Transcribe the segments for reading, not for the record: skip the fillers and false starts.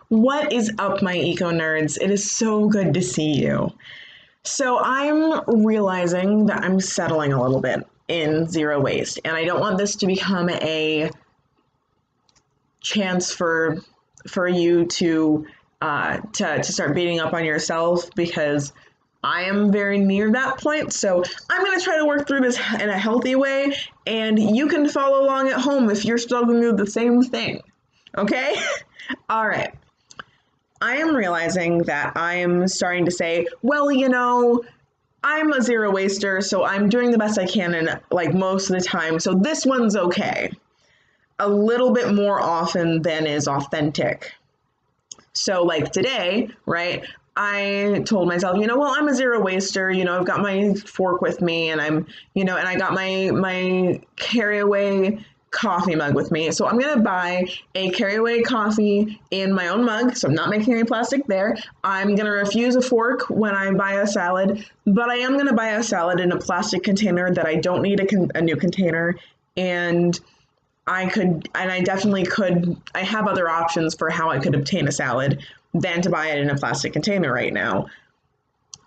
What is up, my eco nerds? It is so good to see you. So I'm realizing that I'm settling a little bit in zero waste, and I don't want this to become a chance for you to start beating up on yourself, because I am very near that point. So I'm going to try to work through this in a healthy way, and you can follow along at home if you're struggling with the same thing. Okay? All right. I am realizing that I'm starting to say, well, I'm a zero waster, so I'm doing the best I can in like most of the time. So this one's okay. A little bit more often than is authentic. So like today, right? I told myself, well, I'm a zero waster. I've got my fork with me, and and I got my carry away coffee mug with me. So I'm going to buy a carry away coffee in my own mug. So I'm not making any plastic there. I'm going to refuse a fork when I buy a salad, but I am going to buy a salad in a plastic container that I don't need a new container. And I definitely could, I have other options for how I could obtain a salad than to buy it in a plastic container right now.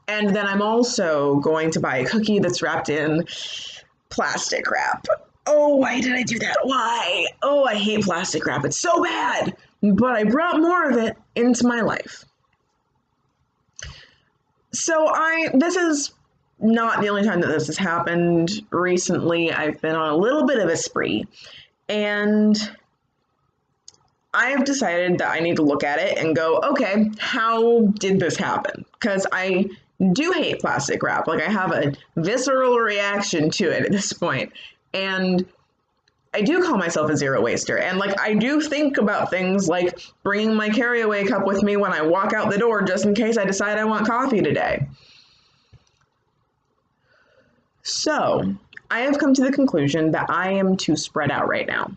And then I'm also going to buy a cookie that's wrapped in plastic wrap. Oh, why did I do that? Why? Oh, I hate plastic wrap. It's so bad. But I brought more of it into my life. So this is not the only time that this has happened. Recently, I've been on a little bit of a spree. And I've decided that I need to look at it and go, okay, how did this happen? Because I do hate plastic wrap. Like, I have a visceral reaction to it at this point. And I do call myself a zero waster. And like, I do think about things like bringing my carry away cup with me when I walk out the door, just in case I decide I want coffee today. So I have come to the conclusion that I am too spread out right now.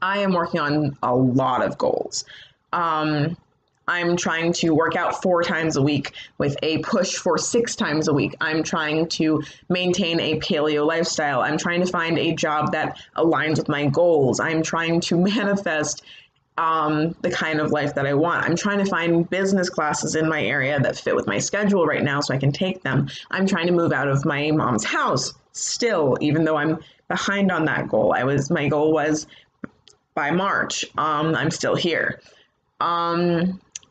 I am working on a lot of goals. I'm trying to work out 4 times a week with a push for 6 times a week. I'm trying to maintain a paleo lifestyle. I'm trying to find a job that aligns with my goals. I'm trying to manifest the kind of life that I want. I'm trying to find business classes in my area that fit with my schedule right now so I can take them. I'm trying to move out of my mom's house still, even though I'm behind on that goal. My goal was by March. I'm still here.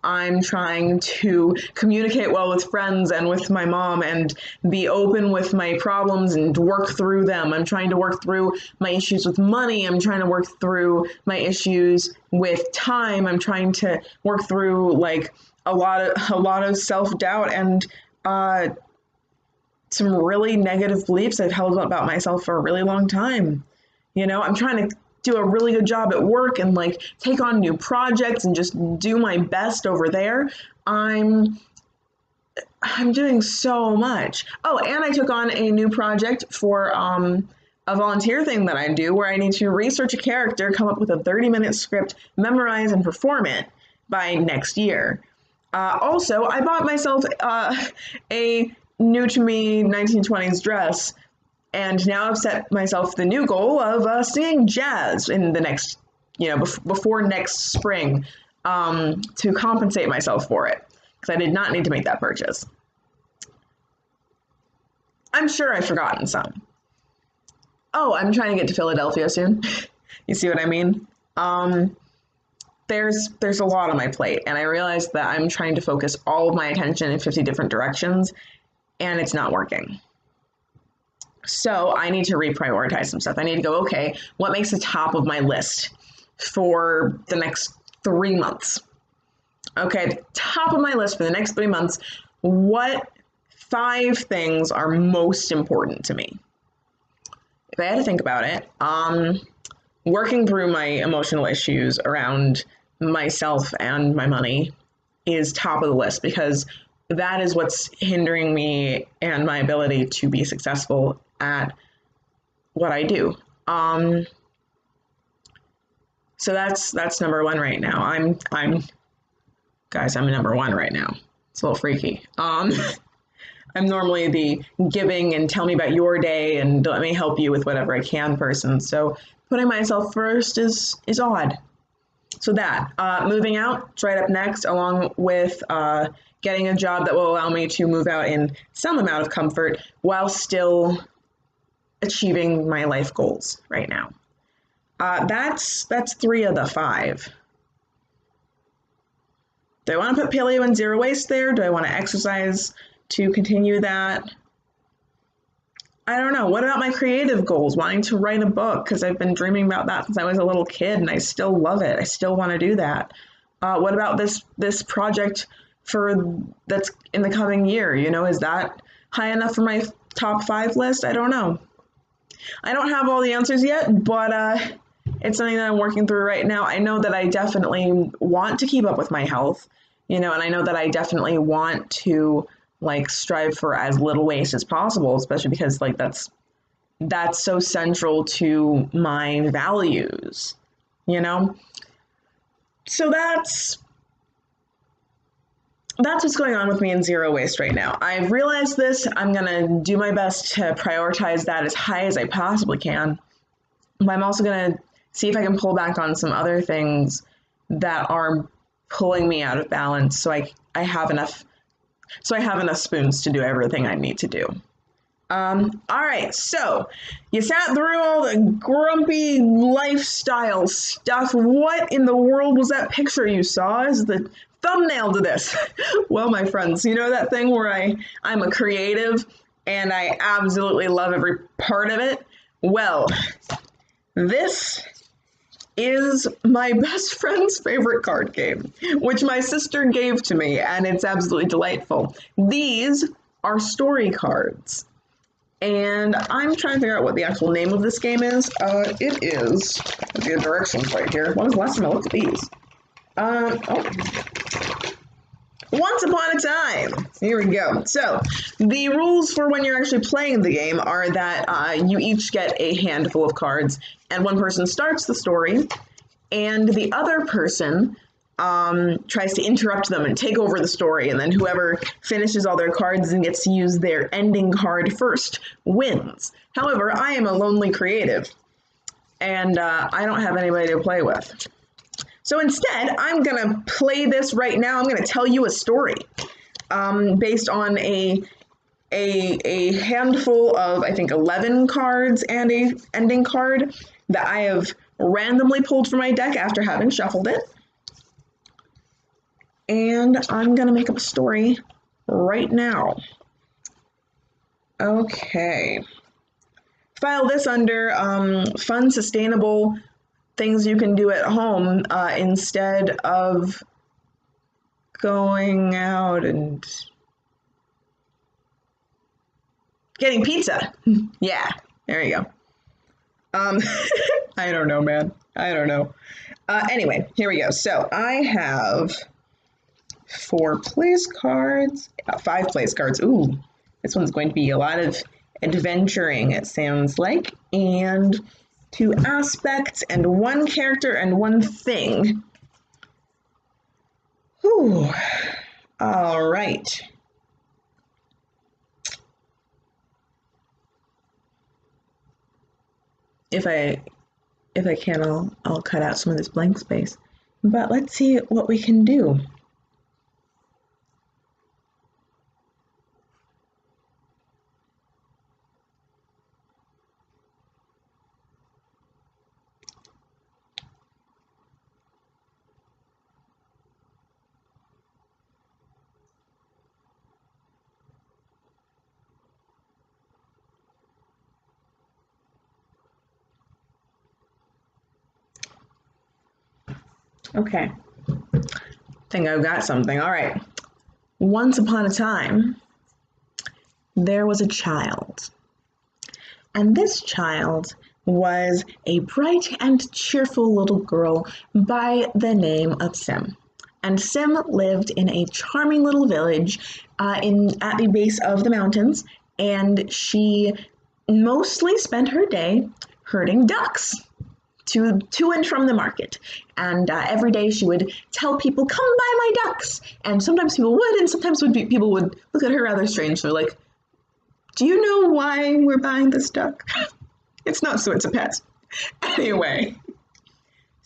I'm trying to communicate well with friends and with my mom and be open with my problems and work through them. I'm trying to work through my issues with money. I'm trying to work through my issues with time. I'm trying to work through like a lot of self-doubt and some really negative beliefs I've held about myself for a really long time. I'm trying to do a really good job at work and like take on new projects and just do my best over there. I'm doing so much. Oh, and I took on a new project for a volunteer thing that I do where I need to research a character, come up with a 30-minute script, memorize and perform it by next year. Also, I bought myself a new to me 1920s dress. And now I've set myself the new goal of singing jazz in the next, before next spring, to compensate myself for it, because I did not need to make that purchase. I'm sure I've forgotten some. Oh, I'm trying to get to Philadelphia soon. You see what I mean? There's a lot on my plate, and I realized that I'm trying to focus all of my attention in 50 different directions, and it's not working. So I need to reprioritize some stuff. I need to go, okay, what makes the top of my list for the next 3 months? Okay, top of my list for the next 3 months, what 5 things are most important to me? If I had to think about it, working through my emotional issues around myself and my money is top of the list, because that is what's hindering me and my ability to be successful at what I do. So that's number 1 right now. I'm number 1 right now. It's a little freaky. I'm normally the giving and tell me about your day and let me help you with whatever I can person. So putting myself first is odd. So that, moving out, it's right up next, along with getting a job that will allow me to move out in some amount of comfort while still achieving my life goals right now. That's 3 of the 5. Do I want to put paleo and zero waste there? Do I want to exercise to continue that? I don't know. What about my creative goals? Wanting to write a book, because I've been dreaming about that since I was a little kid, and I still love it. I still want to do that. What about this project that's in the coming year? You know, is that high enough for my top 5 list? I don't know. I don't have all the answers yet, but it's something that I'm working through right now. I know that I definitely want to keep up with my health, you know, and I know that I definitely want to like strive for as little waste as possible, especially because like that's so central to my values, you know? So that's what's going on with me in zero waste right now. I've realized this. I'm gonna do my best to prioritize that as high as I possibly can. But I'm also gonna see if I can pull back on some other things that are pulling me out of balance, so I have enough spoons to do everything I need to do. All right, so you sat through all the grumpy lifestyle stuff. What in the world was that picture you saw as the thumbnail to this? Well, my friends, you know that thing where I'm a creative and I absolutely love every part of it? Well, this is my best friend's favorite card game, which my sister gave to me, and it's absolutely delightful. These are story cards, and I'm trying to figure out what the actual name of this game is. It is, the directions right here. When was the last time I looked at these? Once Upon a Time. Here we go. So the rules for when you're actually playing the game are that you each get a handful of cards, and one person starts the story, and the other person tries to interrupt them and take over the story, and then whoever finishes all their cards and gets to use their ending card first wins. However, I am a lonely creative, and I don't have anybody to play with. So instead, I'm gonna play this right now. I'm gonna tell you a story based on a handful of, I think, 11 cards and a ending card that I have randomly pulled from my deck after having shuffled it. And I'm gonna make up a story right now. Okay. File this under fun, sustainable things you can do at home instead of going out and getting pizza. Yeah, there you go. I don't know, man. I don't know. Anyway, here we go. So I have 4 place cards, 5 place cards. Ooh, this one's going to be a lot of adventuring, it sounds like, and 2 aspects, and 1 character, and 1 thing. Whew. All right. If I can, I'll cut out some of this blank space. But let's see what we can do. Okay, think I've got something. All right. Once upon a time, there was a child. And this child was a bright and cheerful little girl by the name of Sim. And Sim lived in a charming little village at the base of the mountains, and she mostly spent her day herding ducks to and from the market. And every day she would tell people, "Come buy my ducks." And sometimes people would, and sometimes people would look at her rather strangely, like, "Do you know why we're buying this duck?" It's not so it's a pet. Anyway,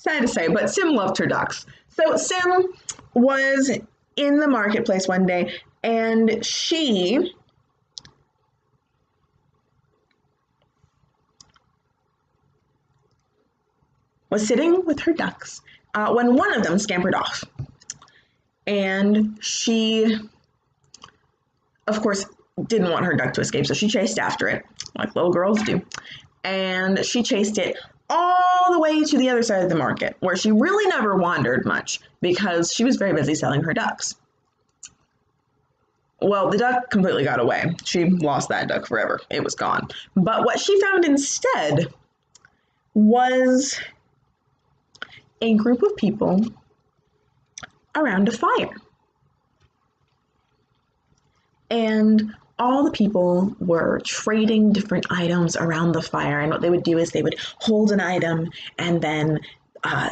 sad to say, but Sim loved her ducks. So Sim was in the marketplace one day, and she was sitting with her ducks when one of them scampered off. And she, of course, didn't want her duck to escape, so she chased after it, like little girls do. And she chased it all the way to the other side of the market, where she really never wandered much because she was very busy selling her ducks. Well, the duck completely got away. She lost that duck forever. It was gone. But what she found instead was a group of people around a fire. And all the people were trading different items around the fire. And what they would do is they would hold an item, and then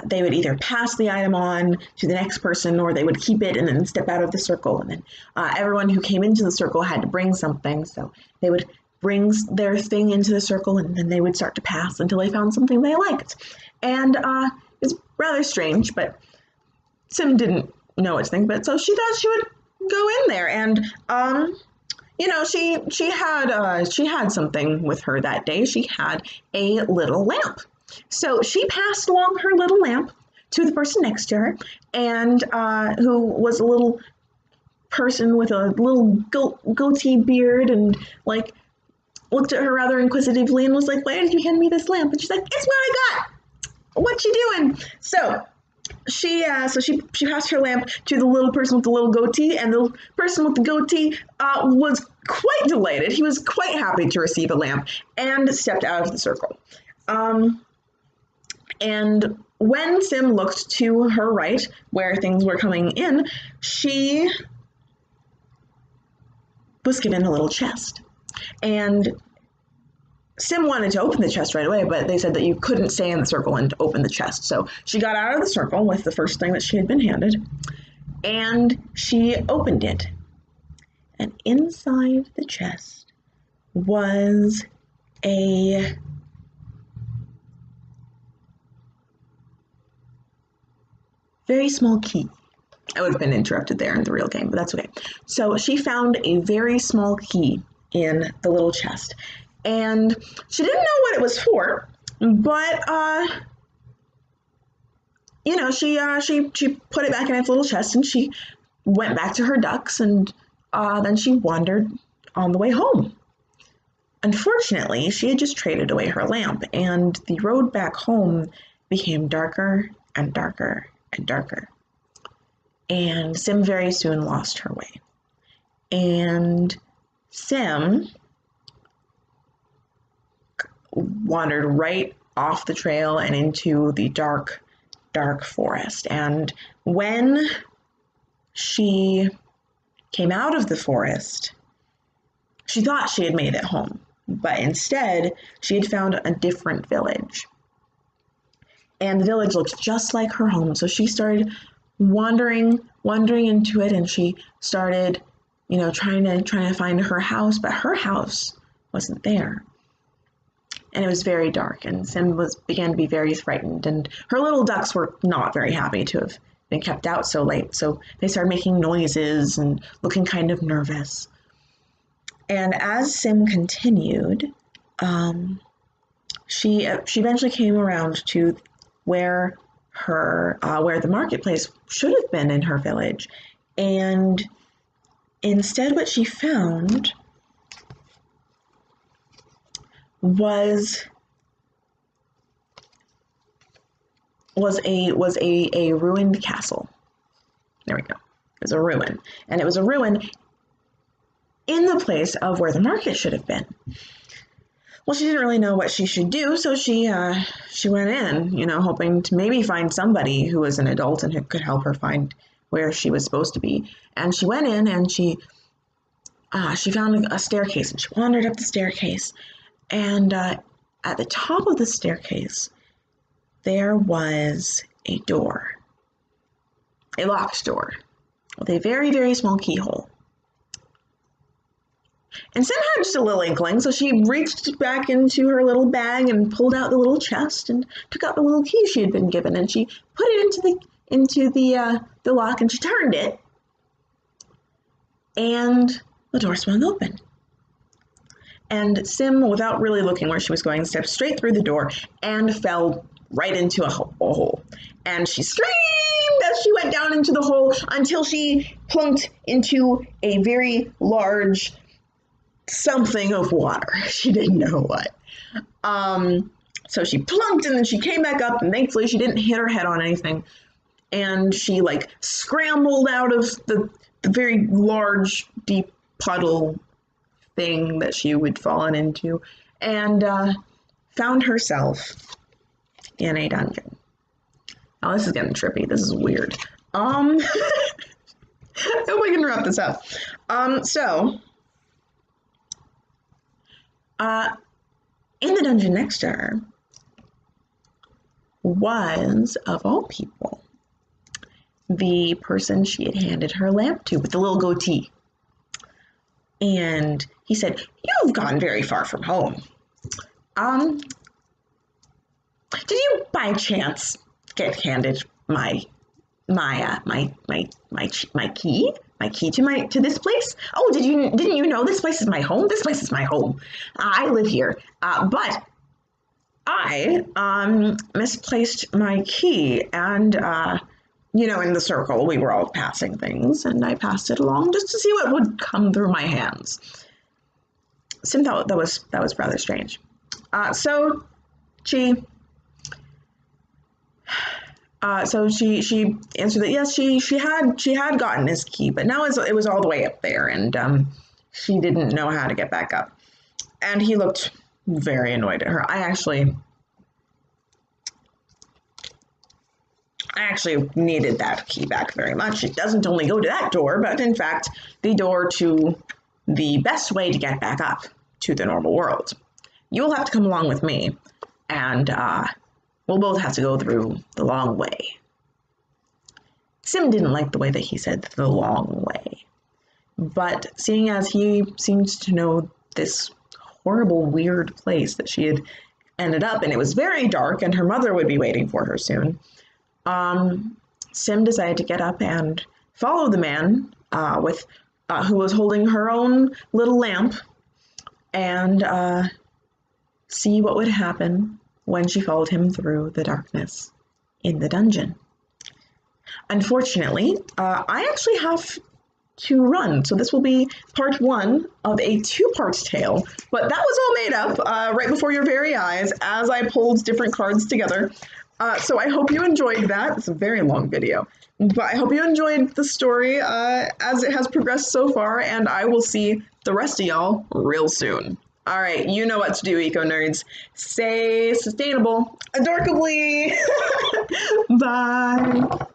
they would either pass the item on to the next person, or they would keep it and then step out of the circle. And then everyone who came into the circle had to bring something. So they would bring their thing into the circle, and then they would start to pass until they found something they liked. And it was rather strange, but Sim didn't know what to think. But so she thought she would go in there, and you know, she had something with her that day. She had a little lamp. So she passed along her little lamp to the person next to her, and who was a little person with a little goatee beard, and like looked at her rather inquisitively and was like, "Why did you hand me this lamp?" And she's like, "It's what I got. What you doing?" So she passed her lamp to the little person with the little goatee, and the person with the goatee was quite delighted. He was quite happy to receive a lamp and stepped out of the circle. And when Sim looked to her right, where things were coming in, she was given a little chest. And Sim wanted to open the chest right away, but they said that you couldn't stay in the circle and open the chest. So she got out of the circle with the first thing that she had been handed, and she opened it. And inside the chest was a very small key. I would have been interrupted there in the real game, but that's okay. So she found a very small key in the little chest, and she didn't know what it was for, but you know, she put it back in its little chest, and she went back to her ducks, and then she wandered on the way home. Unfortunately, she had just traded away her lamp, and the road back home became darker and darker and darker. And Sim very soon lost her way. And Sim wandered right off the trail and into the dark, dark forest. And when she came out of the forest, she thought she had made it home, but instead she had found a different village. And the village looked just like her home, so she started wandering into it, and she started, you know, trying to find her house, but her house wasn't there. And it was very dark, and Sim began to be very frightened, and her little ducks were not very happy to have been kept out so late, so they started making noises and looking kind of nervous. And as Sim continued, she eventually came around to where the marketplace should have been in her village, and instead what she found was a ruined castle. There we go. It was a ruin, and it was a ruin in the place of where the market should have been. Well, she didn't really know what she should do, so she went in, you know, hoping to maybe find somebody who was an adult and who could help her find where she was supposed to be. And she went in, and she found a staircase, and she wandered up the staircase. And at the top of the staircase, there was a door, a locked door with a very, very small keyhole. And Sim had just a little inkling, so she reached back into her little bag and pulled out the little chest and took out the little key she had been given, and she put it into the lock, and she turned it, and the door swung open. And Sim, without really looking where she was going, stepped straight through the door and fell right into a hole. And she screamed as she went down into the hole until she plunked into a very large something of water. She didn't know what. So she plunked and then she came back up, and thankfully she didn't hit her head on anything. And she like scrambled out of the very large, deep puddle thing that she would fallen into, and found herself in a dungeon. Oh, this is getting trippy. This is weird. I hope I can wrap this up. In the dungeon next to her was, of all people, the person she had handed her lamp to with the little goatee. And he said, "You've gone very far from home. Did you by chance get handed my key? My key to this place? Oh, didn't you know this place is my home? This place is my home. I live here. But I misplaced my key, and in the circle we were all passing things, and I passed it along just to see what would come through my hands." Sim thought that was rather strange. So she answered that yes, she had gotten his key, but now it was all the way up there, and she didn't know how to get back up. And he looked very annoyed at her. I actually needed that key back very much. It doesn't only go to that door, but in fact, the door to the best way to get back up to the normal world. You'll have to come along with me, and we'll both have to go through the long way. Sim didn't like the way that he said the long way, but seeing as he seemed to know this horrible, weird place that she had ended up in, it was very dark, and her mother would be waiting for her soon. Sim decided to get up and follow the man who was holding her own little lamp, and see what would happen when she followed him through the darkness in the dungeon. Unfortunately, I actually have to run, so this will be part 1 of a 2-part tale, but that was all made up right before your very eyes as I pulled different cards together. So I hope you enjoyed that. It's a very long video, but I hope you enjoyed the story as it has progressed so far, and I will see the rest of y'all real soon. All right, you know what to do, eco nerds. Stay sustainable, adorkably. Bye.